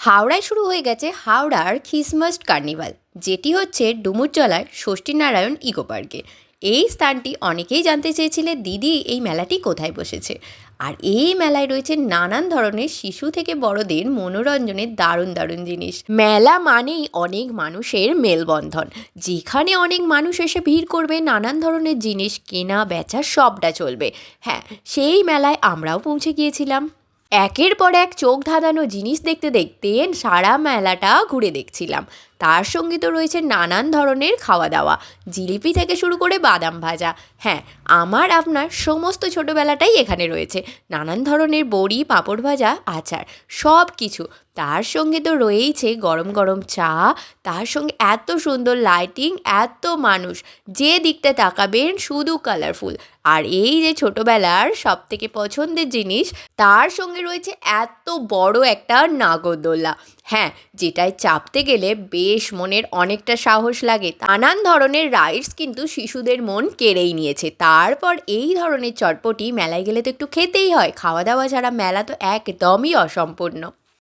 হাওড়ায় শুরু হয়ে গেছে হাওড়ার খ্রিসমাস কার্নিভাল, যেটি হচ্ছে ডুমুরজলার ষষ্ঠীনারায়ণ ইকো পার্কে। এই স্থানটি অনেকেই জানতে চেয়েছিলেন, দিদি এই মেলাটি কোথায় বসেছে। আর এই মেলায় রয়েছে নানান ধরনের শিশু থেকে বড়দের মনোরঞ্জনের দারুণ দারুণ জিনিস। মেলা মানেই অনেক মানুষের মেলবন্ধন, যেখানে অনেক মানুষ এসে ভিড় করবে, নানান ধরনের জিনিস কেনা বেচা সবটা চলবে। হ্যাঁ, সেই মেলায় আমরাও পৌঁছে গিয়েছিলাম। একের পর এক চোখ ধাঁধানো জিনিস দেখতে দেখতে সারা মেলাটা ঘুরে দেখছিলাম। তার সঙ্গে তো রয়েছে নানান ধরনের খাওয়া দাওয়া, জিলিপি থেকে শুরু করে বাদাম ভাজা। হ্যাঁ, আমার আপনার সমস্ত ছোটোবেলাটাই এখানে রয়েছে। নানান ধরনের বড়ি, পাঁপড় ভাজা, আচার, সব কিছু। তার সঙ্গে তো রয়েইছে গরম গরম চা, তার সঙ্গে এত সুন্দর লাইটিং, এত মানুষ, যে দিকটা তাকাবেন শুধু কালারফুল। আর এই যে ছোটোবেলার সব থেকে পছন্দের জিনিস, তার সঙ্গে রয়েছে এত বড় একটা নাগরদোল্লা। হ্যাঁ, যেটায় চাপতে গেলে বেশ মনের অনেকটা সাহস লাগে। নানান ধরনের রাইডস কিন্তু শিশুদের মন কেড়েই নিয়েছে। তারপর এই ধরনের চটপটি মেলায় গেলে তো একটু খেতেই হয়, খাওয়া দাওয়া ছাড়া মেলা তো একদমই অসম্পূর্ণ।